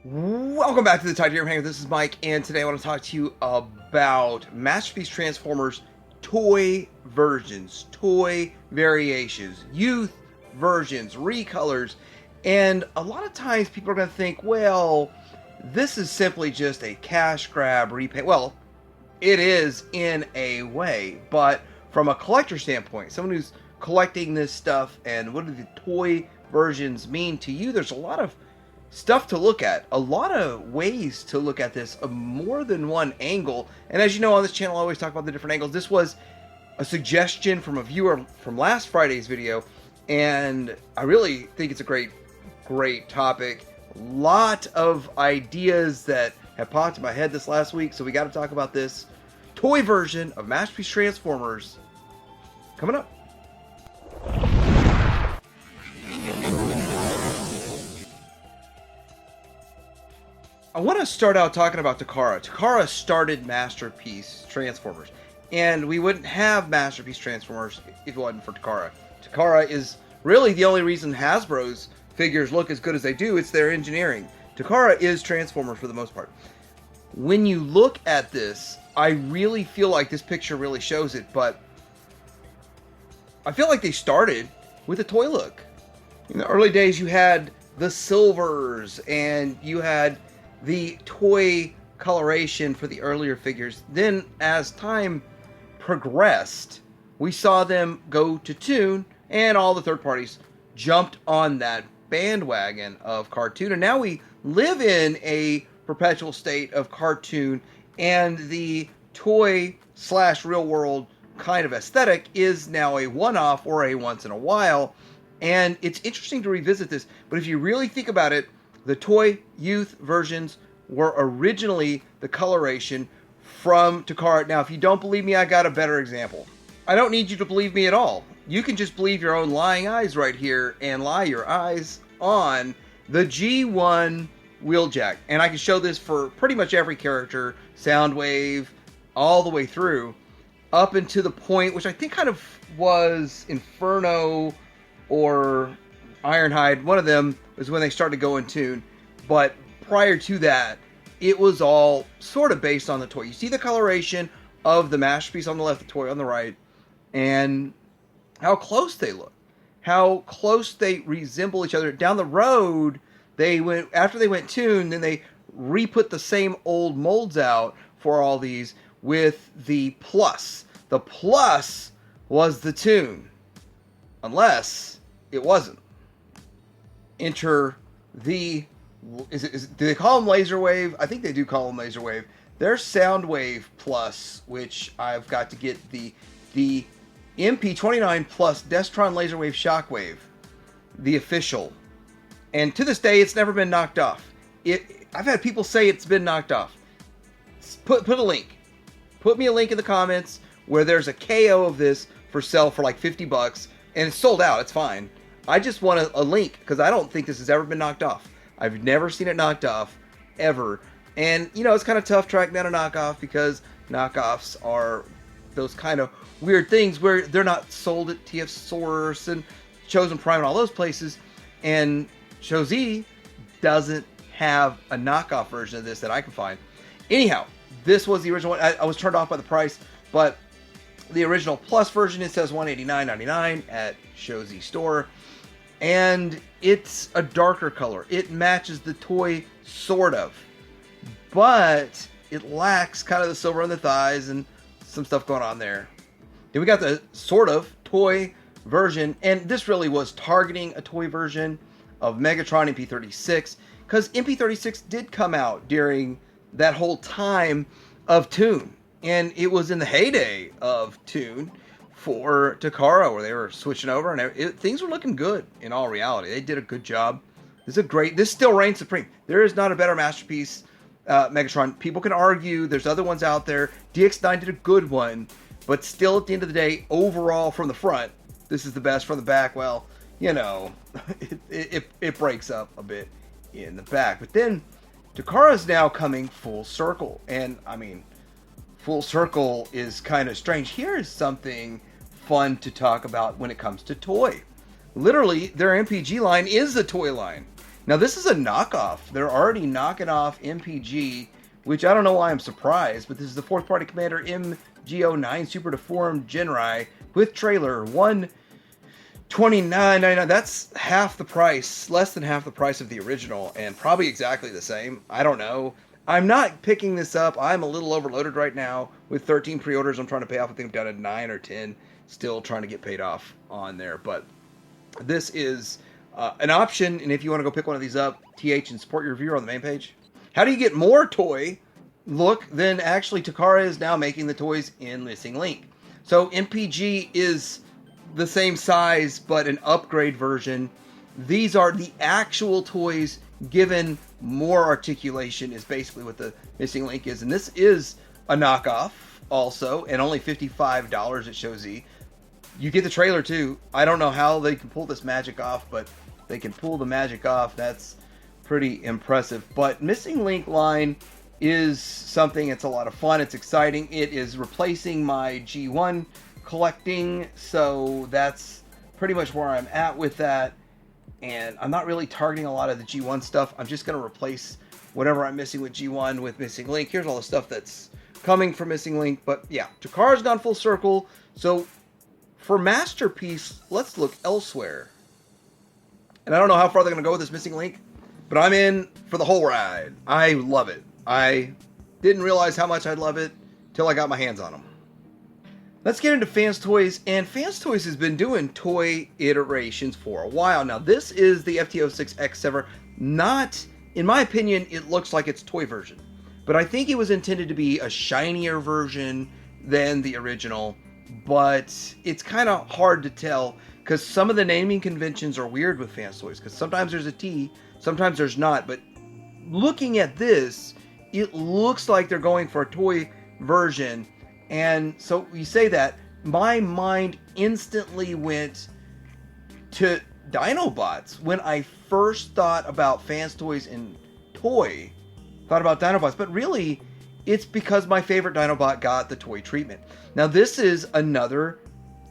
Welcome back to the Titanium Hangar. This is Mike, and today I want to talk to you about Masterpiece Transformers toy versions, toy variations, youth versions, recolors, and a lot of times people are going to think, well, this is simply just a cash grab repaint. Well, it is in a way, but from a collector standpoint, someone who's collecting this stuff and what do the toy versions mean to you, there's a lot of stuff to look at, a lot of ways to look at this, more than one angle. And as you know, on this channel I always talk about the different angles. This was a suggestion from a viewer from last Friday's video, and I really think it's a great topic. A lot of ideas that have popped in my head this last week, so we got to talk about this toy version of Masterpiece Transformers coming up. I want to start out talking about Takara. Takara started Masterpiece Transformers, and we wouldn't have Masterpiece Transformers if it wasn't for Takara. Takara is really the only reason Hasbro's figures look as good as they do. It's their engineering. Takara is Transformers for the most part. When you look at this, I really feel like this picture really shows it, but I feel like they started with a toy look. In the early days, you had the silvers, and you had the toy coloration for the earlier figures. Then as time progressed, we saw them go to toon, and all the third parties jumped on that bandwagon of cartoon, and now we live in a perpetual state of cartoon, and the toy slash real world kind of aesthetic is now a one-off or a once in a while. And it's interesting to revisit this, but if you really think about it, the toy youth versions were originally the coloration from Takara. Now, if you don't believe me, I got a better example. I don't need you to believe me at all. You can just believe your own lying eyes right here and lie your eyes on the G1 Wheeljack. And I can show this for pretty much every character, Soundwave, all the way through, up into the point, which I think kind of was Inferno or Ironhide. One of them was when they started to go in tune. But prior to that, it was all sort of based on the toy. You see the coloration of the Masterpiece on the left, the toy on the right, and how close they look, how close they resemble each other. Down the road, they went, after they went tune, then they re-put the same old molds out for all these with the Plus. The Plus was the tune, unless it wasn't. Enter the, do they call them Laser Wave? I think they do call them Laser Wave. They're Soundwave Plus, which I've got to get the MP29 Plus Destron Laser Wave Shockwave, the official. And to this day, it's never been knocked off. I've had people say it's been knocked off. Put a link. Put me a link in the comments where there's a KO of this for sale for like $50, and it's sold out. It's fine. I just want a link, because I don't think this has ever been knocked off. I've never seen it knocked off, ever. And, you know, it's kind of tough tracking down a knockoff, because knockoffs are those kind of weird things where they're not sold at TF Source and Chosen Prime and all those places. And Shozi doesn't have a knockoff version of this that I can find. Anyhow, this was the original one. I was turned off by the price, but the original Plus version, it says $189.99 at Shozi store. And it's a darker color. It matches the toy, sort of. But it lacks kind of the silver on the thighs and some stuff going on there. Then we got the sort of toy version. And this really was targeting a toy version of Megatron MP36. Because MP36 did come out during that whole time of toon. And it was in the heyday of toon for Takara, where they were switching over, and things were looking good. In all reality, they did a good job. This still reigns supreme. There is not a better Masterpiece Megatron. People can argue, there's other ones out there. DX9 did a good one, but still at the end of the day, overall from the front, this is the best. From the back, well, you know, it breaks up a bit in the back. But then Takara's now coming full circle, and I mean, full circle is kind of strange. Here's something fun to talk about when it comes to toy. Literally, their MPG line is the toy line. Now this is a knockoff. They're already knocking off MPG, which I don't know why I'm surprised, but this is the fourth party Commander MGO9 Super Deformed Genrai with trailer, $129.99. That's half the price, less than half the price of the original, and probably exactly the same. I don't know. I'm not picking this up. I'm a little overloaded right now with 13 pre-orders. I'm trying to pay off. I think I'm down to 9 or 10. Still trying to get paid off on there. But this is an option, and if you want to go pick one of these up, TH and support your reviewer on the main page. How do you get more toy look than actually Takara is now making the toys in Missing Link? So MPG is the same size, but an upgrade version. These are the actual toys given more articulation is basically what the Missing Link is. And this is a knockoff also, and only $55 at Show Z. You get the trailer too. I don't know how they can pull this magic off, but they can pull the magic off. That's pretty impressive. But Missing Link line is something, it's a lot of fun. It's exciting. It is replacing my G1 collecting, so that's pretty much where I'm at with that. And I'm not really targeting a lot of the G1 stuff. I'm just going to replace whatever I'm missing with G1 with Missing Link. Here's all the stuff that's coming from Missing Link. But yeah, Takara's gone full circle. So for Masterpiece, let's look elsewhere. And I don't know how far they're going to go with this Missing Link, but I'm in for the whole ride. I love it. I didn't realize how much I'd love it till I got my hands on them. Let's get into Fans Toys, and Fans Toys has been doing toy iterations for a while now. This is the FT06X7. Not, in my opinion, it looks like it's toy version, but I think it was intended to be a shinier version than the original, but it's kind of hard to tell because some of the naming conventions are weird with Fans Toys, because sometimes there's a T, sometimes there's not, but looking at this, it looks like they're going for a toy version. And so you say that, my mind instantly went to Dinobots. When I first thought about Fans Toys and toy, thought about Dinobots. But really, it's because my favorite Dinobot got the toy treatment. Now this is another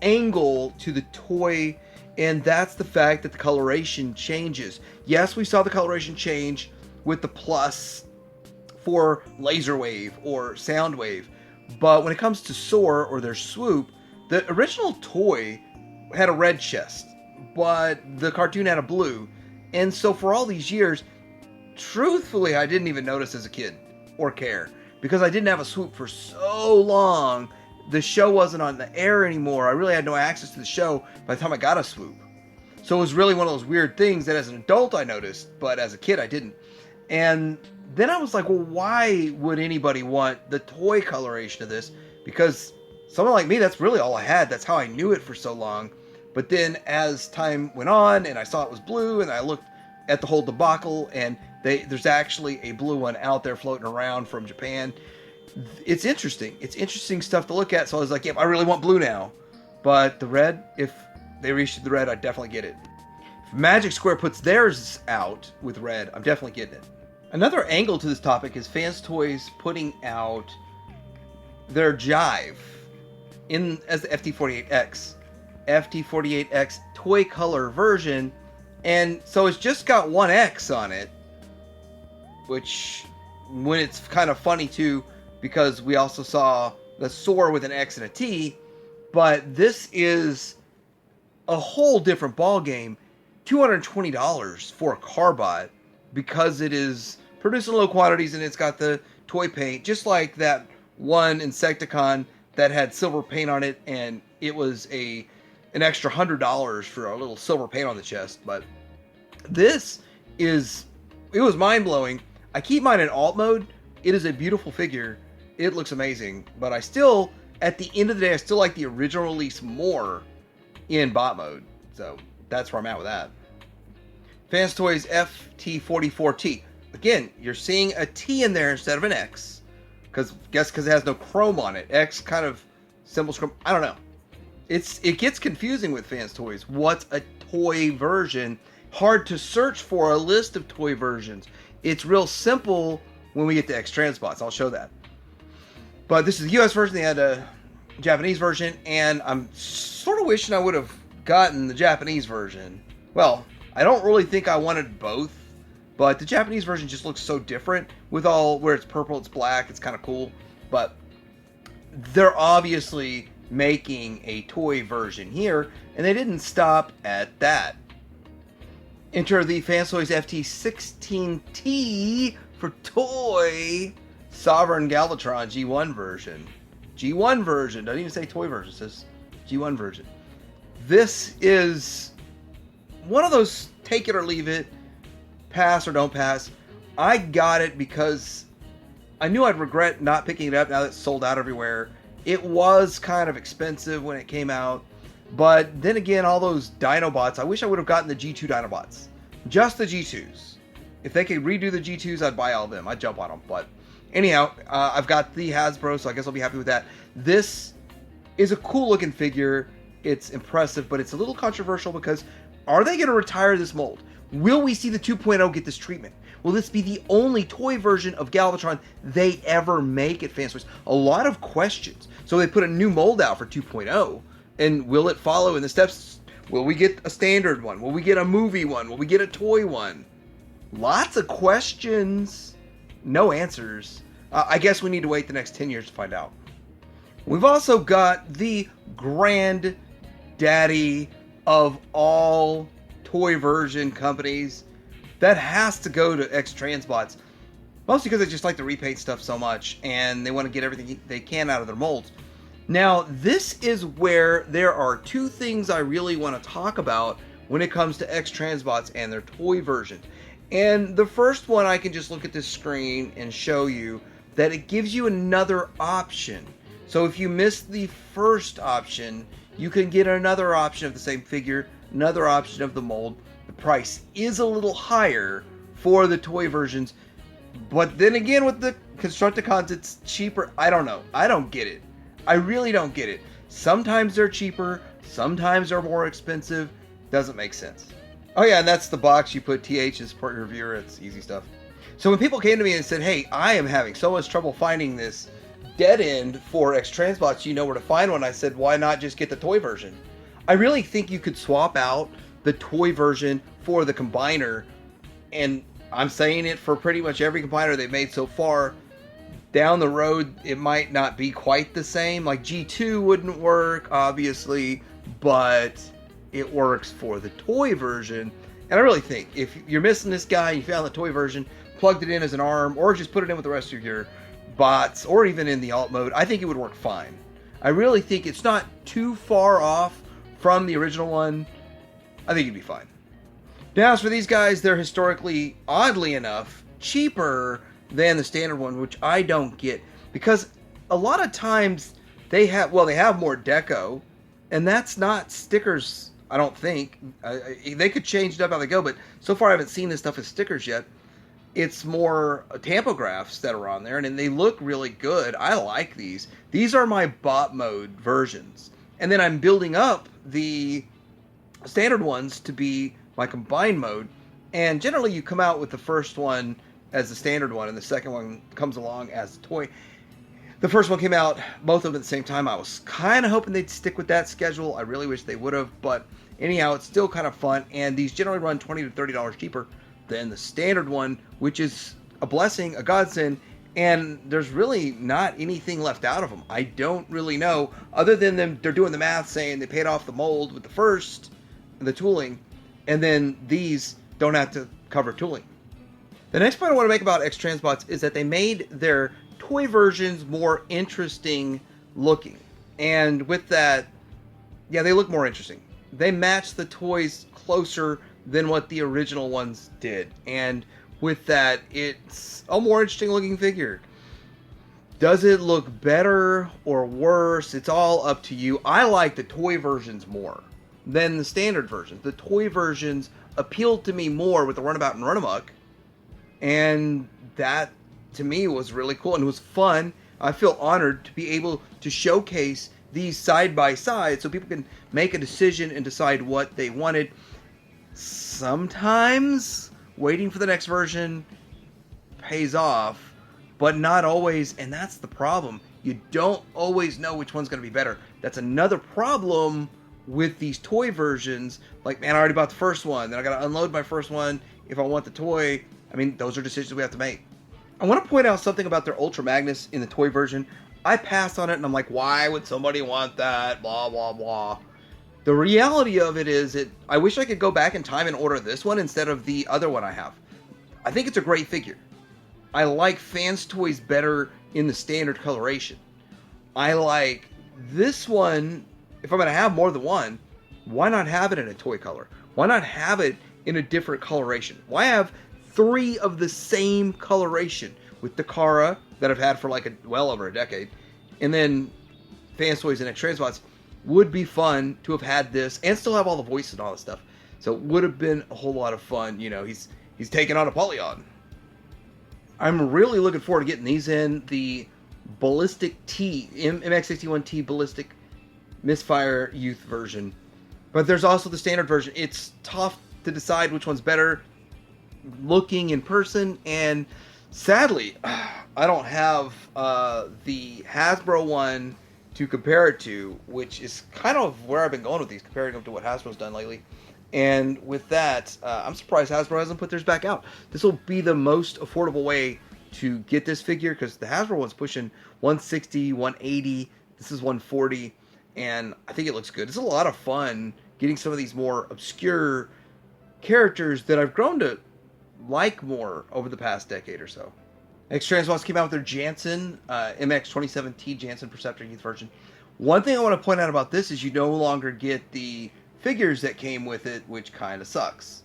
angle to the toy, and that's the fact that the coloration changes. Yes, we saw the coloration change with the plus for Laser Wave or Sound Wave. But when it comes to Soar or their Swoop, the original toy had a red chest, but the cartoon had a blue. And so for all these years, truthfully, I didn't even notice as a kid or care, because I didn't have a Swoop for so long. The show wasn't on the air anymore. I really had no access to the show by the time I got a Swoop. So it was really one of those weird things that as an adult I noticed, but as a kid I didn't. And then I was like, well, why would anybody want the toy coloration of this? Because someone like me, that's really all I had. That's how I knew it for so long. But then as time went on and I saw it was blue, and I looked at the whole debacle, and there's actually a blue one out there floating around from Japan. It's interesting. It's interesting stuff to look at. So I was like, yeah, I really want blue now. But the red, if they reissued the red, I'd definitely get it. If Magic Square puts theirs out with red, I'm definitely getting it. Another angle to this topic is Fans Toys putting out their Jive as the FT48X toy color version, and so it's just got one X on it, which when it's kind of funny too, because we also saw the Soar with an X and a T, but this is a whole different ball game. $220 for a Carbot, because it is produced in low quantities and it's got the toy paint, just like that one Insecticon that had silver paint on it, and it was an extra $100 for a little silver paint on the chest. But it was mind-blowing. I keep mine in alt mode. It is a beautiful figure. It looks amazing, but I still, at the end of the day, I still like the original release more in bot mode. So that's where I'm at with that. Fans Toys FT44T. Again, you're seeing a T in there instead of an X. Because it has no chrome on it. X kind of symbols chrome. I don't know. It gets confusing with Fans Toys. What's a toy version? Hard to search for a list of toy versions. It's real simple when we get to X-Transbots. I'll show that. But this is the US version. They had a Japanese version. And I'm sort of wishing I would have gotten the Japanese version. Well, I don't really think I wanted both. but the Japanese version just looks so different with all where it's purple, it's black, it's kind of cool. But they're obviously making a toy version here, and they didn't stop at that. Enter the Fantoys FT16T for toy Sovereign Galvatron G1 version. G1 version, doesn't even say toy version, it says G1 version. This is one of those take it or leave it, pass or don't pass. I got it because I knew I'd regret not picking it up now that it's sold out everywhere. It was kind of expensive when it came out, but then again, all those Dinobots, I wish I would have gotten the G2 Dinobots. Just the G2s. If they could redo the G2s, I'd buy all of them. I'd jump on them, but anyhow, I've got the Hasbro, so I guess I'll be happy with that. This is a cool looking figure. It's impressive, but it's a little controversial because are they going to retire this mold? Will we see the 2.0 get this treatment? Will this be the only toy version of Galvatron they ever make at Fantoys? A lot of questions. So they put a new mold out for 2.0, and will it follow in the steps? Will we get a standard one? Will we get a movie one? Will we get a toy one? Lots of questions, no answers. I guess we need to wait the next 10 years to find out. We've also got the granddaddy of all toy version companies. That has to go to X-Transbots. Mostly because they just like to repaint stuff so much and they want to get everything they can out of their molds. Now, this is where there are two things I really want to talk about when it comes to X-Transbots and their toy versions. And the first one, I can just look at this screen and show you that it gives you another option. So if you miss the first option, you can get another option of the same figure, another option of the mold. The price is a little higher for the toy versions, but then again with the Constructicons it's cheaper. I don't know. I don't get it. I really don't get it. Sometimes they're cheaper, sometimes they're more expensive. Doesn't make sense. Oh yeah, and that's the box you put TH as support your reviewer. It's easy stuff. So when people came to me and said, hey, I am having so much trouble finding this dead end for X-Transbots, you know where to find one, I said, why not just get the toy version? I really think you could swap out the toy version for the combiner, and I'm saying it for pretty much every combiner they've made so far. Down the road, it might not be quite the same. Like G2 wouldn't work, obviously, but it works for the toy version. And I really think if you're missing this guy, you found the toy version, plugged it in as an arm, or just put it in with the rest of your bots, or even in the alt mode, I think it would work fine. I really think it's not too far off from the original one. I think it'd be fine. Now, as for these guys, they're historically, oddly enough, cheaper than the standard one, which I don't get. Because a lot of times they have more deco, and that's not stickers, I don't think. They could change it up how they go, but so far I haven't seen this stuff as stickers yet. It's more tampographics that are on there, and they look really good. I like these. These are my bot mode versions. And then I'm building up the standard ones to be my combined mode. And generally you come out with the first one as the standard one, and the second one comes along as the toy. The first one came out, both of them at the same time. I was kind of hoping they'd stick with that schedule. I really wish they would have, but anyhow, it's still kind of fun. And these generally run $20 to $30 cheaper than the standard one, which is a blessing, a godsend, and there's really not anything left out of them. I don't really know, other than they're doing the math saying they paid off the mold with the first, the tooling, and then these don't have to cover tooling. The next point I want to make about X-Transbots is that they made their toy versions more interesting looking. And with that, yeah, they look more interesting. They match the toys closer than what the original ones did. And with that, it's a more interesting looking figure. Does it look better or worse? It's all up to you. I like the toy versions more than the standard versions. The toy versions appealed to me more with the Runabout and Runamuck. And that, to me, was really cool and it was fun. I feel honored to be able to showcase these side by side so people can make a decision and decide what they wanted. Sometimes waiting for the next version pays off, but not always, and that's the problem. You don't always know which one's going to be better. That's another problem with these toy versions. Like, man, I already bought the first one, then I got to unload my first one if I want the toy, I mean, those are decisions we have to make. I want to point out something about their Ultra Magnus in the toy version. I passed on it and I'm like, why would somebody want that? Blah, blah, blah. The reality of it is I wish I could go back in time and order this one instead of the other one I have. I think it's a great figure. I like Fans Toys better in the standard coloration. I like this one, if I'm going to have more than one, why not have it in a toy color? Why not have it in a different coloration? Why have 3 of the same coloration with Takara that I've had for like well over a decade, and then Fans Toys and X-Transbots? Would be fun to have had this and still have all the voices and all this stuff. So it would have been a whole lot of fun. You know, he's taking on Apollyon. I'm really looking forward to getting these in. The Ballistic T, MX61T Ballistic Misfire Youth version. But there's also the standard version. It's tough to decide which one's better looking in person, and sadly, I don't have the Hasbro one to compare it to, which is kind of where I've been going with these, comparing them to what Hasbro's done lately. And with that, I'm surprised Hasbro hasn't put theirs back out. This will be the most affordable way to get this figure, because the Hasbro one's pushing 160, 180. This is 140, and I think it looks good. It's a lot of fun getting some of these more obscure characters that I've grown to like more over the past decade or so. X-Transbots came out with their Jansen, MX27T Jansen Perceptor Youth version. One thing I want to point out about this is you no longer get the figures that came with it, which kind of sucks.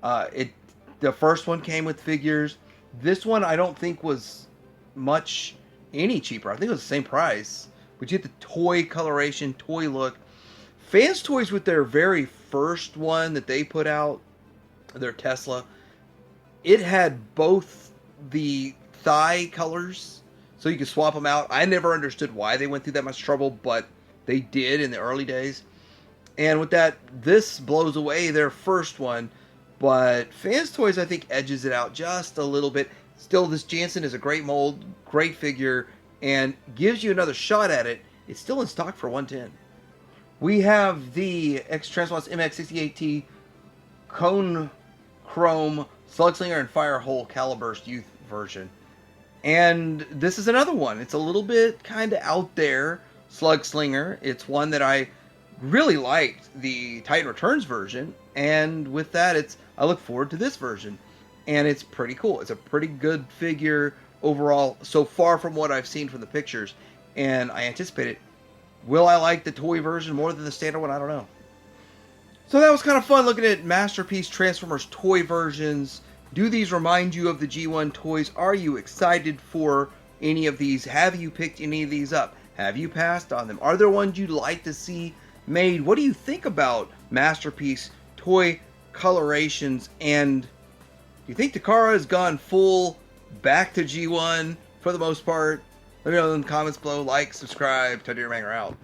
The first one came with figures. This one I don't think was much any cheaper. I think it was the same price. But you get the toy coloration, toy look. Fans Toys with their very first one that they put out, their Tesla, it had both the thigh colors, so you could swap them out. I never understood why they went through that much trouble, but they did in the early days. And with that, this blows away their first one, but Fans Toys, I think, edges it out just a little bit. Still, this Jansen is a great mold, great figure, and gives you another shot at it. It's still in stock for $110. We have the X-Transbots MX68T Cone Chrome Slugslinger and Firehole Caliburst Youth version. And this is another one. It's a little bit kind of out there, Slugslinger. It's one that I really liked, the Titan Returns version. And with that, I look forward to this version. And it's pretty cool. It's a pretty good figure overall so far from what I've seen from the pictures. And I anticipate it. Will I like the toy version more than the standard one? I don't know. So that was kind of fun looking at Masterpiece Transformers toy versions. Do these remind you of the G1 toys? Are you excited for any of these? Have you picked any of these up? Have you passed on them? Are there ones you'd like to see made? What do you think about Masterpiece toy colorations? And do you think Takara has gone full back to G1 for the most part? Let me know in the comments below. Like, subscribe. Todd Deermanger out.